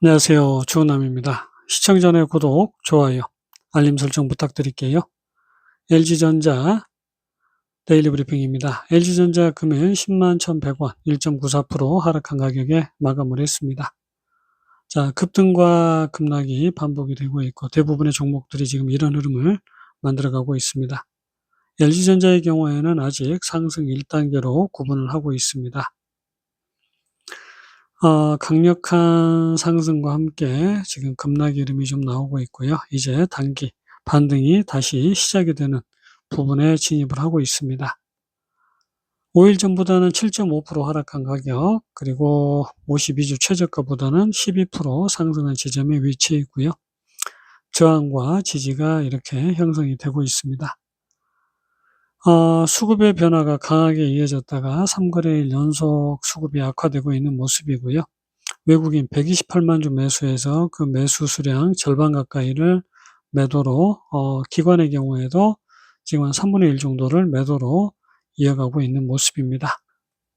안녕하세요. 주은남입니다. 시청 전에 구독, 좋아요, 알림 설정 부탁드릴게요. LG전자 데일리 브리핑입니다. LG전자 금일 10만 1,100원, 1.94% 하락한 가격에 마감을 했습니다. 자, 급등과 급락이 반복이 되고 있고 대부분의 종목들이 지금 이런 흐름을 만들어가고 있습니다. LG전자의 경우에는 아직 상승 1단계로 구분을 하고 있습니다. 강력한 상승과 함께 지금 급락 이름이 좀 나오고 있고요. 이제 단기 반등이 다시 시작이 되는 부분에 진입을 하고 있습니다. 5일 전보다는 7.5% 하락한 가격, 그리고 52주 최저가보다는 12% 상승한 지점에 위치해 있고요. 저항과 지지가 이렇게 형성이 되고 있습니다. 수급의 변화가 강하게 이어졌다가 3거래일 연속 수급이 악화되고 있는 모습이고요. 외국인 128만 주 매수해서 그 매수 수량 절반 가까이를 매도로, 기관의 경우에도 지금 한 3분의 1 정도를 매도로 이어가고 있는 모습입니다.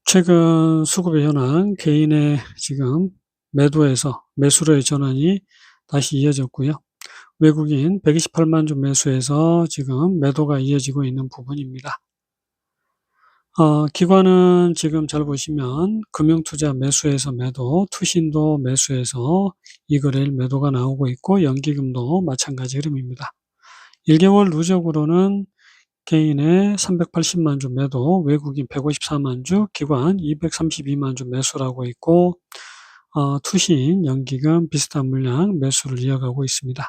최근 수급의 현황, 개인의 지금 매도에서 매수로의 전환이 다시 이어졌고요. 외국인 128만 주 매수해서 지금 매도가 이어지고 있는 부분입니다. 기관은 지금 잘 보시면 금융투자 매수해서 매도, 투신도 매수해서 이 거래일 매도가 나오고 있고 연기금도 마찬가지 흐름입니다. 1개월 누적으로는 개인의 380만 주 매도, 외국인 154만 주, 기관 232만 주 매수라고 있고 투신, 연기금 비슷한 물량 매수를 이어가고 있습니다.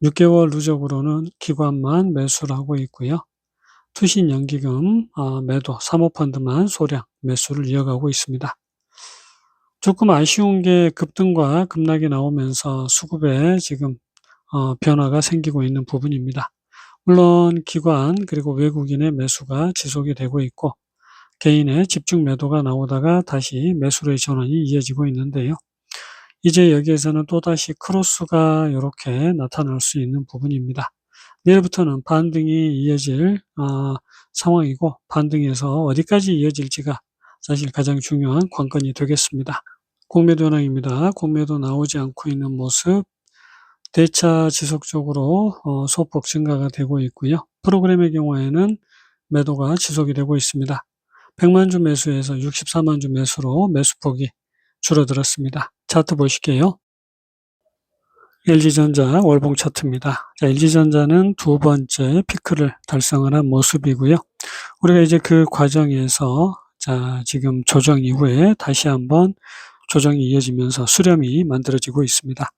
6개월 누적으로는 기관만 매수를 하고 있고요. 투신 연기금 매도, 사모펀드만 소량 매수를 이어가고 있습니다. 조금 아쉬운 게 급등과 급락이 나오면서 수급에 지금 변화가 생기고 있는 부분입니다. 물론 기관 그리고 외국인의 매수가 지속이 되고 있고 개인의 집중 매도가 나오다가 다시 매수로의 전환이 이어지고 있는데요. 이제 여기에서는 또다시 크로스가 이렇게 나타날 수 있는 부분입니다. 내일부터는 반등이 이어질 상황이고 반등에서 어디까지 이어질지가 사실 가장 중요한 관건이 되겠습니다. 공매도 현황입니다. 공매도 나오지 않고 있는 모습, 대차 지속적으로 소폭 증가가 되고 있고요. 프로그램의 경우에는 매도가 지속이 되고 있습니다. 100만 주 매수에서 64만 주 매수로 매수폭이 줄어들었습니다. 차트 보실게요. LG전자 월봉 차트입니다. 자, LG전자는 두 번째 피크를 달성을 한 모습이고요. 우리가 이제 그 과정에서 지금 조정 이후에 다시 한번 조정이 이어지면서 수렴이 만들어지고 있습니다.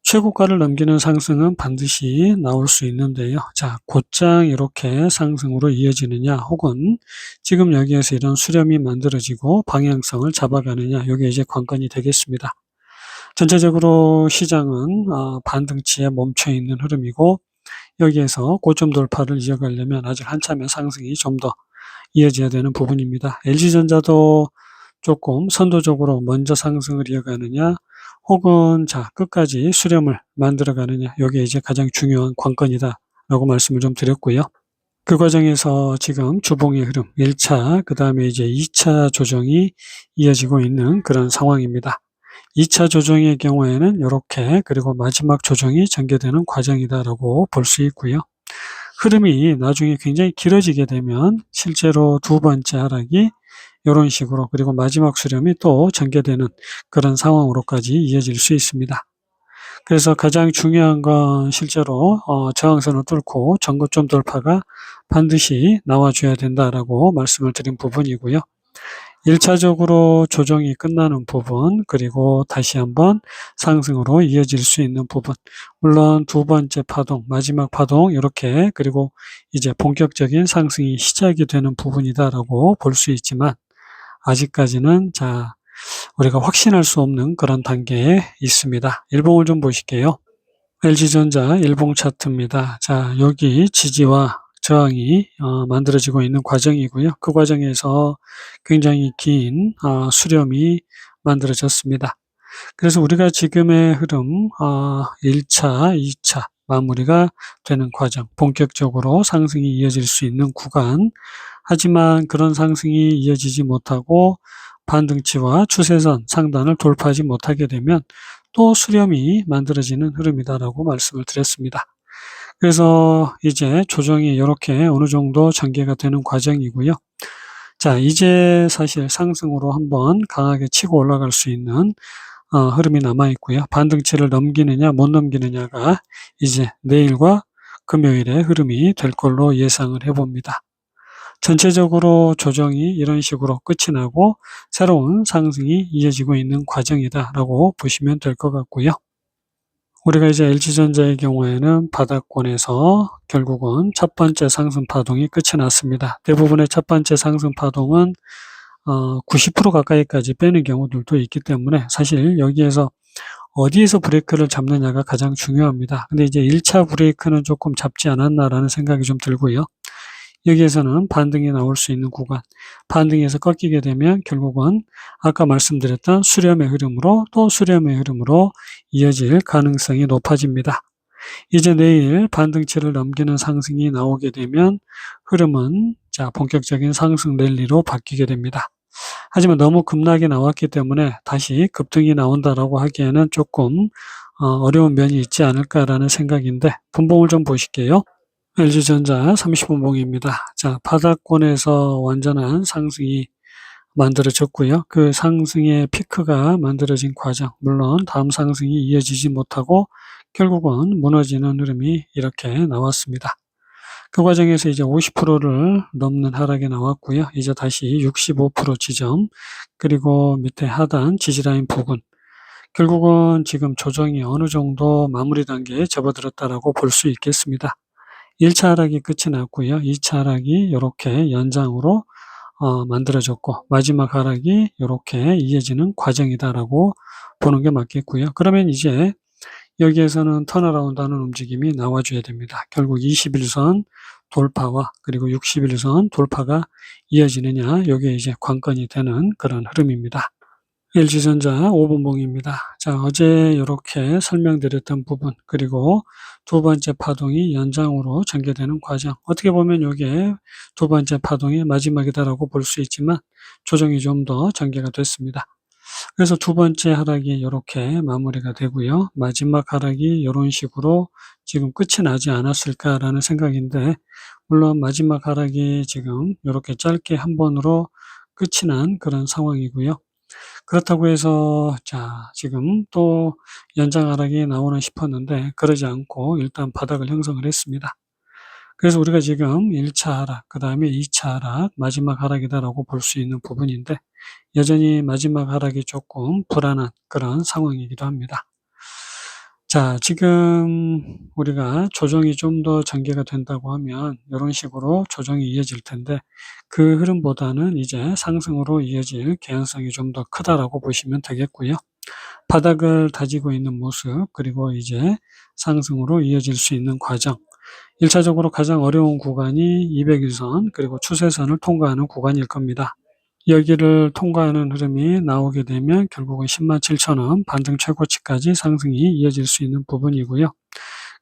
최고가를 넘기는 상승은 반드시 나올 수 있는데요. 자, 곧장 이렇게 상승으로 이어지느냐, 혹은 지금 여기에서 이런 수렴이 만들어지고 방향성을 잡아가느냐, 이게 이제 관건이 되겠습니다. 전체적으로 시장은 반등치에 멈춰있는 흐름이고 여기에서 고점 돌파를 이어가려면 아직 한참의 상승이 좀 더 이어져야 되는 부분입니다. LG전자도 조금 선도적으로 먼저 상승을 이어가느냐 혹은 끝까지 수렴을 만들어가느냐, 이게 이제 가장 중요한 관건이다 라고 말씀을 좀 드렸고요. 그 과정에서 지금 주봉의 흐름 1차, 그 다음에 이제 2차 조정이 이어지고 있는 그런 상황입니다. 2차 조정의 경우에는 이렇게, 그리고 마지막 조정이 전개되는 과정이다라고 볼 수 있고요. 흐름이 나중에 굉장히 길어지게 되면 실제로 두 번째 하락이 이런 식으로, 그리고 마지막 수렴이 또 전개되는 그런 상황으로까지 이어질 수 있습니다. 그래서 가장 중요한 건 실제로 저항선을 뚫고 전고점 돌파가 반드시 나와줘야 된다라고 말씀을 드린 부분이고요. 1차적으로 조정이 끝나는 부분, 그리고 다시 한번 상승으로 이어질 수 있는 부분, 물론 두 번째 파동, 마지막 파동 이렇게, 그리고 이제 본격적인 상승이 시작이 되는 부분이다라고 볼 수 있지만 아직까지는 우리가 확신할 수 없는 그런 단계에 있습니다. 일봉을 좀 보실게요. LG전자 일봉 차트입니다. 자, 여기 지지와 저항이 만들어지고 있는 과정이고요. 그 과정에서 굉장히 긴 수렴이 만들어졌습니다. 그래서 우리가 지금의 흐름 1차, 2차 마무리가 되는 과정, 본격적으로 상승이 이어질 수 있는 구간, 하지만 그런 상승이 이어지지 못하고 반등치와 추세선 상단을 돌파하지 못하게 되면 또 수렴이 만들어지는 흐름이다라고 말씀을 드렸습니다. 그래서 이제 조정이 이렇게 어느 정도 전개가 되는 과정이고요. 자, 이제 사실 상승으로 한번 강하게 치고 올라갈 수 있는 흐름이 남아 있고요. 반등치를 넘기느냐 못 넘기느냐가 이제 내일과 금요일의 흐름이 될 걸로 예상을 해봅니다. 전체적으로 조정이 이런 식으로 끝이 나고 새로운 상승이 이어지고 있는 과정이다라고 보시면 될 것 같고요. 우리가 이제 LG전자의 경우에는 바닥권에서 결국은 첫 번째 상승 파동이 끝이 났습니다. 대부분의 첫 번째 상승 파동은 90% 가까이까지 빼는 경우들도 있기 때문에 사실 여기에서 어디에서 브레이크를 잡느냐가 가장 중요합니다. 근데 이제 1차 브레이크는 조금 잡지 않았나라는 생각이 좀 들고요. 여기에서는 반등이 나올 수 있는 구간, 반등에서 꺾이게 되면 결국은 아까 말씀드렸던 수렴의 흐름으로 또 수렴의 흐름으로 이어질 가능성이 높아집니다. 이제 내일 반등치를 넘기는 상승이 나오게 되면 흐름은 본격적인 상승 랠리로 바뀌게 됩니다. 하지만 너무 급락이 나왔기 때문에 다시 급등이 나온다라고 하기에는 조금 어려운 면이 있지 않을까라는 생각인데 분봉을 좀 보실게요. LG전자 30분봉입니다. 자, 바닥권에서 완전한 상승이 만들어졌고요. 그 상승의 피크가 만들어진 과정, 물론 다음 상승이 이어지지 못하고 결국은 무너지는 흐름이 이렇게 나왔습니다. 그 과정에서 이제 50%를 넘는 하락이 나왔고요. 이제 다시 65% 지점, 그리고 밑에 하단 지지라인 부근, 결국은 지금 조정이 어느 정도 마무리 단계에 접어들었다라고 볼 수 있겠습니다. 1차 하락이 끝이 났고요. 2차 하락이 이렇게 연장으로 만들어졌고 마지막 하락이 이렇게 이어지는 과정이다라고 보는 게 맞겠고요. 그러면 이제 여기에서는 턴어라운드하는 움직임이 나와줘야 됩니다. 결국 21선 돌파와 그리고 61선 돌파가 이어지느냐, 이게 이제 관건이 되는 그런 흐름입니다. LG전자 5분봉입니다. 자, 어제 이렇게 설명드렸던 부분, 그리고 두 번째 파동이 연장으로 전개되는 과정. 어떻게 보면 이게 두 번째 파동이 마지막이다라고 볼 수 있지만 조정이 좀 더 전개가 됐습니다. 그래서 두 번째 하락이 이렇게 마무리가 되고요. 마지막 하락이 이런 식으로 지금 끝이 나지 않았을까라는 생각인데, 물론 마지막 하락이 지금 이렇게 짧게 한 번으로 끝이 난 그런 상황이고요. 그렇다고 해서 지금 또 연장 하락이 나오나 싶었는데 그러지 않고 일단 바닥을 형성을 했습니다. 그래서 우리가 지금 1차 하락, 그 다음에 2차 하락, 마지막 하락이다라고 볼 수 있는 부분인데 여전히 마지막 하락이 조금 불안한 그런 상황이기도 합니다. 자, 지금 우리가 조정이 좀 더 전개가 된다고 하면 이런 식으로 조정이 이어질 텐데 그 흐름보다는 이제 상승으로 이어질 개연성이 좀 더 크다라고 보시면 되겠고요. 바닥을 다지고 있는 모습, 그리고 이제 상승으로 이어질 수 있는 과정. 1차적으로 가장 어려운 구간이 200일선 그리고 추세선을 통과하는 구간일 겁니다. 여기를 통과하는 흐름이 나오게 되면 결국은 107,000원 반등 최고치까지 상승이 이어질 수 있는 부분이고요.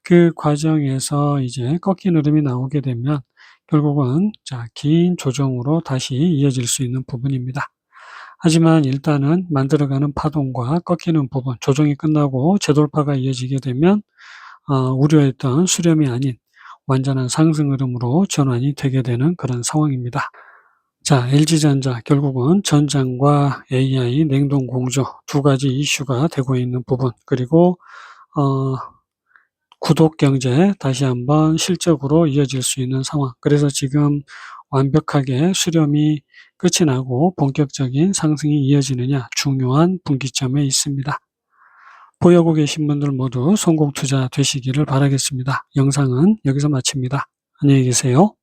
그 과정에서 이제 꺾인 흐름이 나오게 되면 결국은 긴 조정으로 다시 이어질 수 있는 부분입니다. 하지만 일단은 만들어가는 파동과 꺾이는 부분, 조정이 끝나고 재돌파가 이어지게 되면 우려했던 수렴이 아닌 완전한 상승 흐름으로 전환이 되게 되는 그런 상황입니다. 자, LG전자 결국은 전장과 AI 냉동 공조 두 가지 이슈가 되고 있는 부분, 그리고 구독 경제 다시 한번 실적으로 이어질 수 있는 상황. 그래서 지금 완벽하게 수렴이 끝이 나고 본격적인 상승이 이어지느냐 중요한 분기점에 있습니다. 보유하고 계신 분들 모두 성공 투자 되시기를 바라겠습니다. 영상은 여기서 마칩니다. 안녕히 계세요.